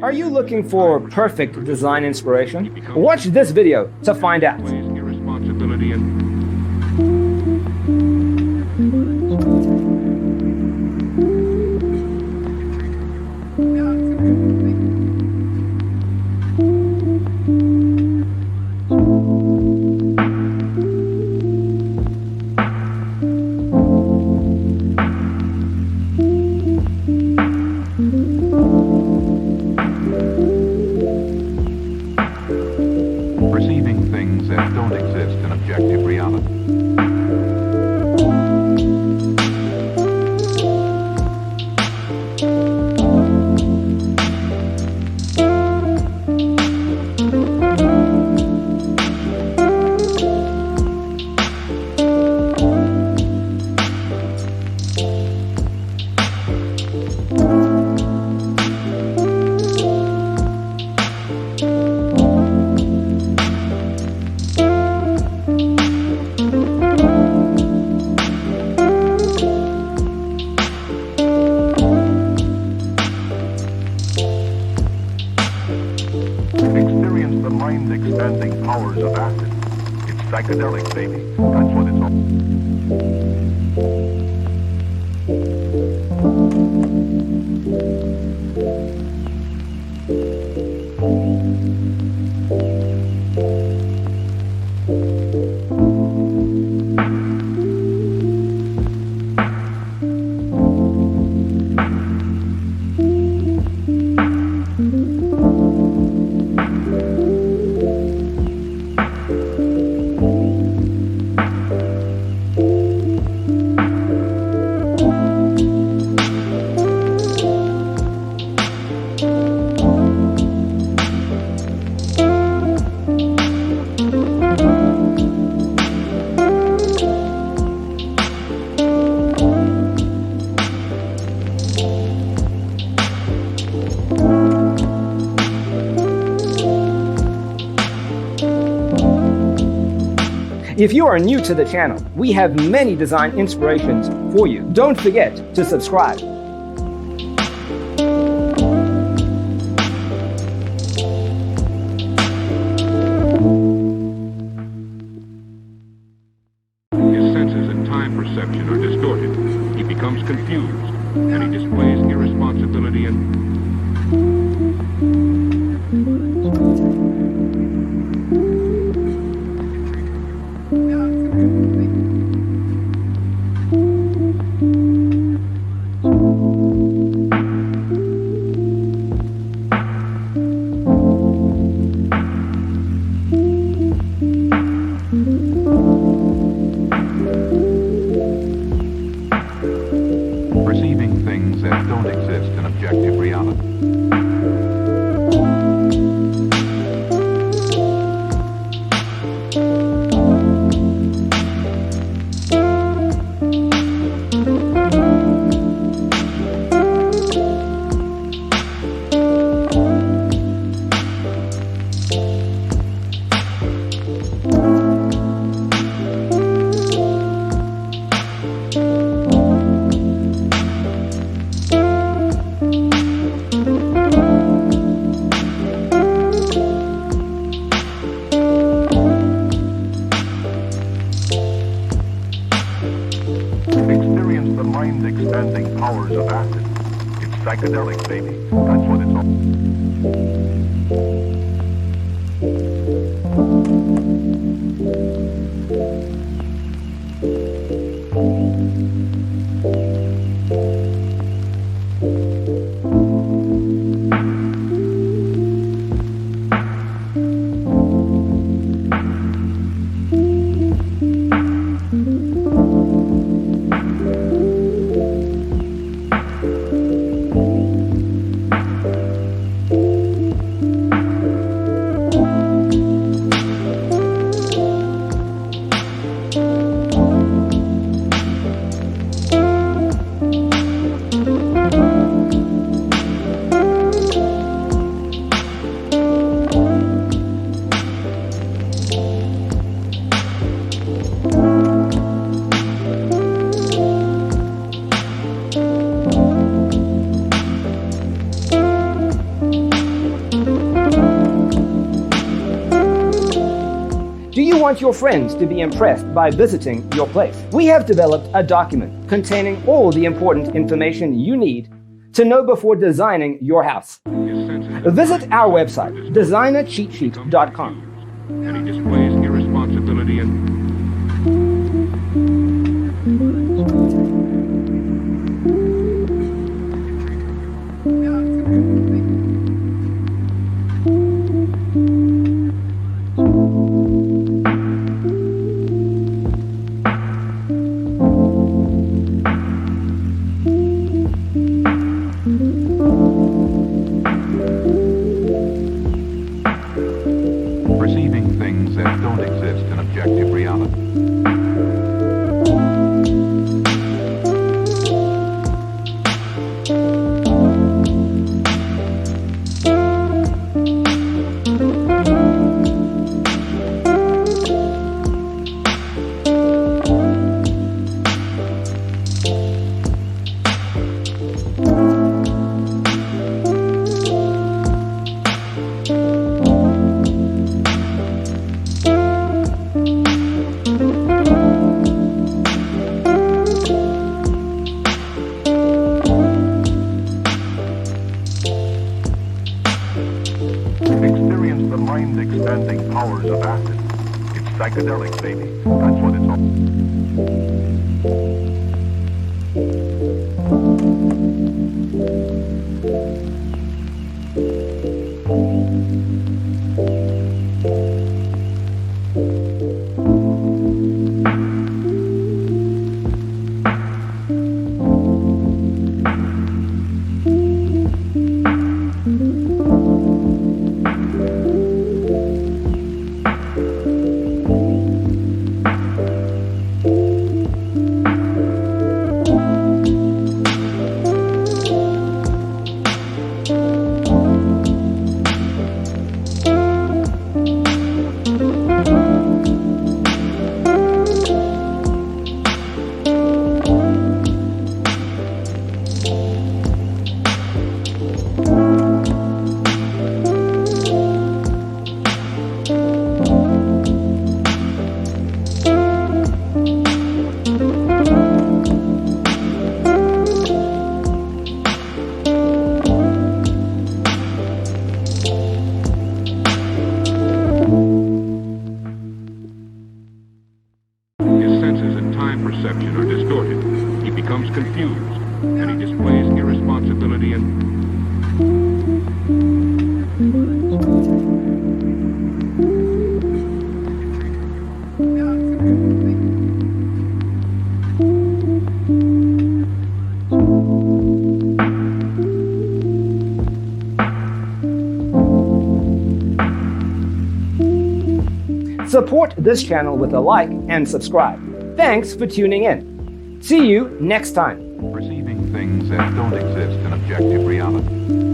Are you looking for perfect design inspiration? Watch this video to find out. Irresponsibility and perceiving things that don't exist in objective reality. Experience the mind-expanding powers of acid. It's psychedelic, baby. That's what it's all. If you are new to the channel, we have many design inspirations for you. Don't forget to subscribe. His senses and time perception are distorted. He becomes confused, and he displays irresponsibility and perceiving things that don't exist in objective reality. Experience the mind-expanding powers of acid. It's psychedelic, baby. That's what it's all. want your friends to be impressed by visiting your place. We have developed a document containing all the important information you need to know before designing your house. Visit our website, designercheatsheet.com. And he displays irresponsibility and perceiving things that don't exist in objective reality. Experience the mind-expanding powers of acid. It's psychedelic, baby. That's what it's all. His senses and time perception are distorted. He becomes confused, and he displays irresponsibility and Support this channel with a like and subscribe. Thanks for tuning in. See you next time. perceiving things that don't exist in objective reality.